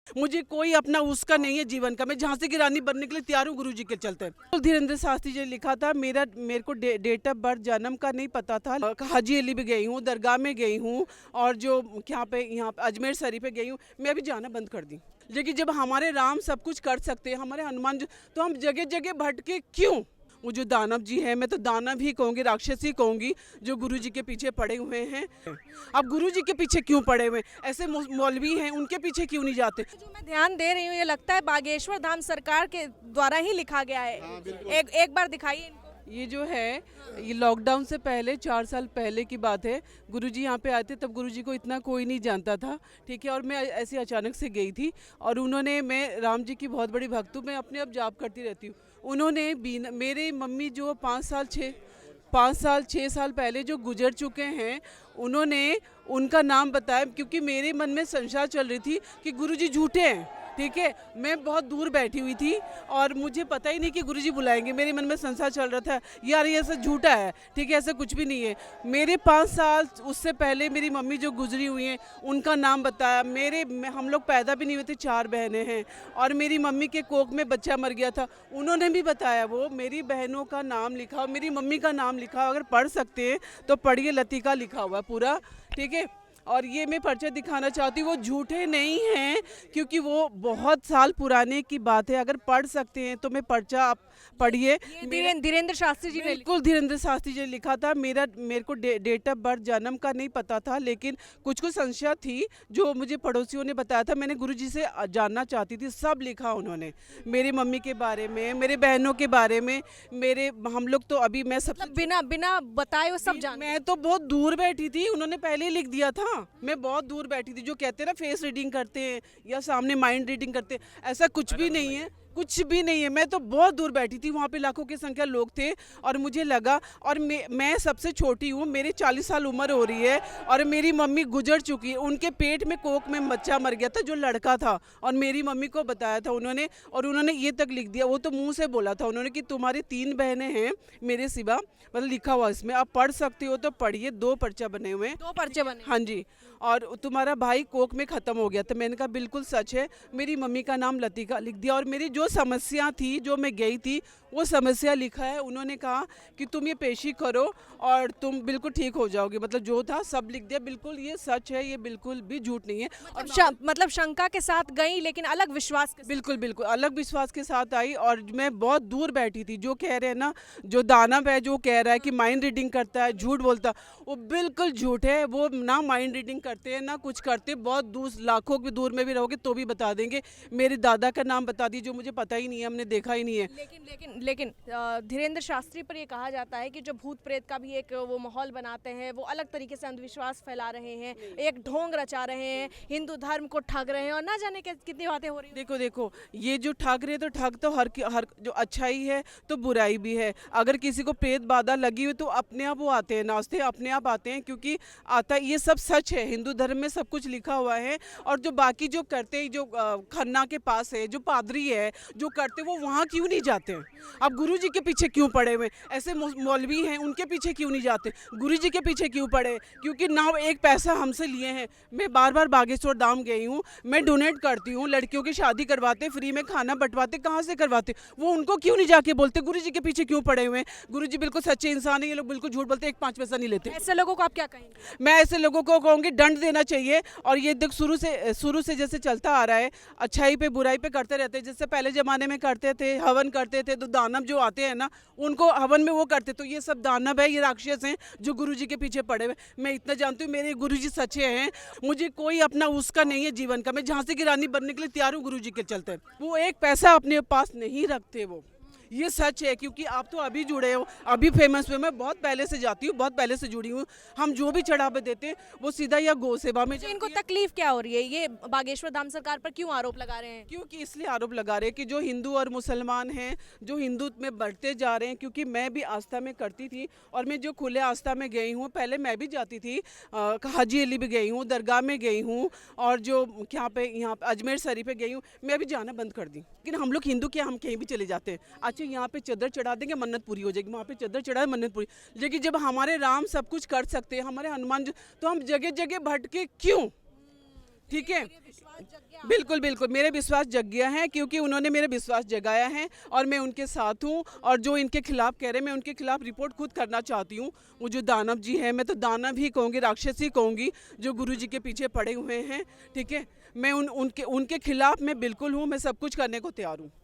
मुझे कोई अपना उसका नहीं है जीवन का। मैं झांसी की रानी बनने के लिए तैयार हूँ गुरुजी के चलते। धीरेन्द्र शास्त्री जी ने लिखा था। मेरे को डेट ऑफ बर्थ जन्म का नहीं पता था। हाजी अली भी गई हूँ, दरगाह में गई हूँ, और जो यहाँ पे अजमेर शरीफ पे गई हूँ। मैं अभी जाना बंद कर दी। लेकिन जब हमारे राम सब कुछ कर सकते हैं, हमारे हनुमान जी, तो हम जगह जगह भटके क्यों? वो जो दानव जी है, मैं तो दानव ही कहूँगी, राक्षस ही कहूँगी, जो गुरु जी के पीछे पड़े हुए हैं। अब गुरु जी के पीछे क्यों पड़े हुए? ऐसे मौलवी हैं, उनके पीछे क्यों नहीं जाते? जो मैं ध्यान दे रही हूँ, ये लगता है बागेश्वर धाम सरकार के द्वारा ही लिखा गया है। एक बार दिखाइए इनको। ये जो है, ये लॉकडाउन से पहले 4 साल पहले की बात है। गुरुजी यहाँ पे आए थे, तब गुरुजी को इतना कोई नहीं जानता था, ठीक है। और मैं ऐसे अचानक से गई थी, और उन्होंने, मैं राम जी की बहुत बड़ी भक्त हूँ, मैं अपने आप जाप करती रहती हूँ। उन्होंने मेरे मम्मी जो 5 साल 6 साल पहले जो गुजर चुके हैं, उन्होंने उनका नाम बताया, क्योंकि मेरे मन में संशय चल रही थी कि गुरुजी झूठे हैं, ठीक है। मैं बहुत दूर बैठी हुई थी और मुझे पता ही नहीं कि गुरुजी बुलाएंगे। मेरे मन में संशय चल रहा था, यार ये ऐसा झूठा है, ठीक है, ऐसा कुछ भी नहीं है। मेरे 5 साल उससे पहले मेरी मम्मी जो गुजरी हुई हैं, उनका नाम बताया। हम लोग पैदा भी नहीं हुए थे, 4 बहनें हैं, और मेरी मम्मी के कोख में बच्चा मर गया था, उन्होंने भी बताया। वो मेरी बहनों का नाम लिखा और मेरी मम्मी का नाम लिखा। अगर पढ़ सकते हैं तो पढ़िए, लतिका लिखा हुआ है पूरा, ठीक है। और ये मैं पर्चा दिखाना चाहती हूँ, वो झूठे नहीं हैं, क्योंकि वो बहुत साल पुराने की बात है। अगर पढ़ सकते हैं तो मैं पर्चा, आप पढ़िए। धीरेन्द्र शास्त्री जी ने बिल्कुल धीरेन्द्र शास्त्री जी ने लिखा था। मेरे को डेट ऑफ बर्थ जन्म का नहीं पता था, लेकिन कुछ संशय थी जो मुझे पड़ोसियों ने बताया था। मैंने गुरुजी से जानना चाहती थी, सब लिखा उन्होंने, मेरी मम्मी के बारे में, मेरे बहनों के बारे में, हम लोग तो अभी, मैं सब बिना बिना बताए वो सब जान। मैं तो बहुत दूर बैठी थी, उन्होंने पहले ही लिख दिया था। मैं बहुत दूर बैठी थी। जो कहते हैं ना फेस रीडिंग करते हैं या सामने माइंड रीडिंग करते हैं, ऐसा कुछ भी नहीं है, कुछ भी नहीं है। मैं तो बहुत दूर बैठी थी, वहाँ पे लाखों की संख्या लोग थे, और मुझे लगा, और मैं सबसे छोटी हूँ, मेरे 40 साल उम्र हो रही है, और मेरी मम्मी गुजर चुकी है। उनके पेट में कोख में बच्चा मर गया था, जो लड़का था, और मेरी मम्मी को बताया था उन्होंने, और उन्होंने ये तक लिख दिया। वो तो मुंह से बोला था उन्होंने कि तुम्हारी 3 बहनें हैं मेरे सिवा, मतलब लिखा हुआ इसमें, आप पढ़ सकते हो तो पढ़िए। 2 पर्चा बने हुए हैं, 2 पर्चे बने। हाँ जी। और तुम्हारा भाई कोख में ख़त्म हो गया था। मैंने कहा बिल्कुल सच है। मेरी मम्मी का नाम लतिका लिख दिया, और मेरी जो समस्या थी, जो मैं गई थी, वो समस्या लिखा है। उन्होंने कहा कि तुम ये पेशी करो और तुम बिल्कुल ठीक हो जाओगे, मतलब जो था सब लिख दिया। बिल्कुल ये सच है, ये बिल्कुल भी झूठ नहीं है। और मतलब शंका के साथ गई, लेकिन अलग विश्वास के साथ। बिल्कुल बिल्कुल अलग विश्वास के साथ आई, और मैं बहुत दूर बैठी थी। जो कह रहे हैं ना, जो दानव है, जो कह रहा है कि माइंड रीडिंग करता है, झूठ बोलता है, वो बिल्कुल झूठ है। वो ना माइंड रीडिंग करते हैं, ना कुछ करते। बहुत दूर, लाखों की दूर में भी रहोगे तो भी बता देंगे। मेरे दादा का नाम बता दी, जो मुझे पता ही नहीं है, हमने देखा ही नहीं है। लेकिन धीरेन्द्र शास्त्री पर ये कहा जाता है कि जो भूत प्रेत का भी एक वो माहौल बनाते हैं, वो अलग तरीके से अंधविश्वास फैला रहे हैं, एक ढोंग रचा रहे हैं, हिंदू धर्म को ठग रहे हैं, और ना जाने कितनी बातें हो रही हैं। देखो, ये जो ठग रहे, तो ठग तो हर जो अच्छाई है तो बुराई भी है। अगर किसी को प्रेत बाधा लगी हुई, तो अपने आप वो आते हैं, नाचते अपने आप आते हैं, क्योंकि आता ये सब सच है। हिंदू धर्म में सब कुछ लिखा हुआ है। और जो बाकी जो करते हैं, जो खन्ना के पास है, जो पादरी है, जो करते, वो वहाँ क्यों नहीं जाते? अब गुरु जी के पीछे क्यों पड़े हुए? ऐसे मौलवी हैं, उनके पीछे क्यों नहीं जाते? गुरु जी के पीछे क्यों पड़े? क्योंकि ना एक पैसा हमसे लिए हैं। मैं बार बार बागेश्वर धाम गई हूँ, मैं डोनेट करती हूँ, लड़कियों की शादी करवाते, फ्री में खाना बंटवाते, कहाँ से करवाते? वो उनको क्यों नहीं जाके बोलते? गुरु जी के पीछे क्यों पड़े हुए हैं? गुरु जी बिल्कुल सच्चे इंसान है, ये लोग बिल्कुल झूठ बोलते, 1 5 पैसा नहीं लेते। ऐसे लोगों को आप क्या कहेंगे? मैं ऐसे लोगों को कहूँगी दंड देना चाहिए। और ये देख, शुरू से जैसे चलता आ रहा है, अच्छाई पे बुराई पे करते रहते हैं। जैसे पहले ज़माने में करते थे, हवन करते थे, तो दानव जो आते हैं ना, उनको हवन में वो करते। तो ये सब दानव है, ये राक्षस हैं, जो गुरु जी के पीछे पड़े हुए। मैं इतना जानती हूँ, मेरे गुरु जी सच्चे हैं। मुझे कोई अपना उसका नहीं है जीवन का। मैं झांसी की रानी बनने के लिए तैयार हूँ गुरु जी के चलते। वो 1 पैसा अपने पास नहीं रखते वो, ये सच है। क्योंकि आप तो अभी जुड़े हो, अभी फेमस हुए। मैं बहुत पहले से जाती हूँ, बहुत पहले से जुड़ी हूँ। हम जो भी चढ़ावे देते हैं, वो सीधा या गौ सेवा में। इनको तकलीफ क्या हो रही है? ये बागेश्वर धाम सरकार पर क्यों आरोप लगा रहे हैं? क्योंकि इसलिए आरोप लगा रहे हैं कि जो हिंदू और मुसलमान हैं, जो हिंदू में बढ़ते जा रहे हैं। क्योंकि मैं भी आस्था में करती थी, और मैं जो खुले आस्था में गई हूँ, पहले मैं भी जाती थी, हाजी अली भी गई हूँ, दरगाह में गई हूँ, और जो यहाँ पे अजमेर शरीफ पे गई हूँ। मैं अभी जाना बंद कर दी। लेकिन हम लोग हिंदू क्या, हम कहीं भी चले जाते हैं। अच्छा, यहाँ पे चद्दर चढ़ा देंगे, मन्नत पूरी हो जाएगी। वहाँ पे चद्दर चढ़ाए, मन्नत पूरी। लेकिन जब हमारे राम सब कुछ कर सकते हैं, हमारे हनुमान जी, तो हम जगह जगह भटके क्यों? ठीक है, बिल्कुल बिल्कुल मेरे विश्वास जग गया है, क्योंकि उन्होंने मेरे विश्वास जगाया है और मैं उनके साथ हूँ। और जो इनके खिलाफ कह रहे हैं, मैं उनके खिलाफ रिपोर्ट खुद करना चाहती हूँ। वो जो दानव जी हैं, मैं तो दानव ही कहूँगी, राक्षस ही कहूँगी, जो गुरु जी के पीछे पड़े हुए हैं। ठीक है, मैं उनके उनके खिलाफ मैं बिल्कुल हूँ, मैं सब कुछ करने को तैयार हूँ।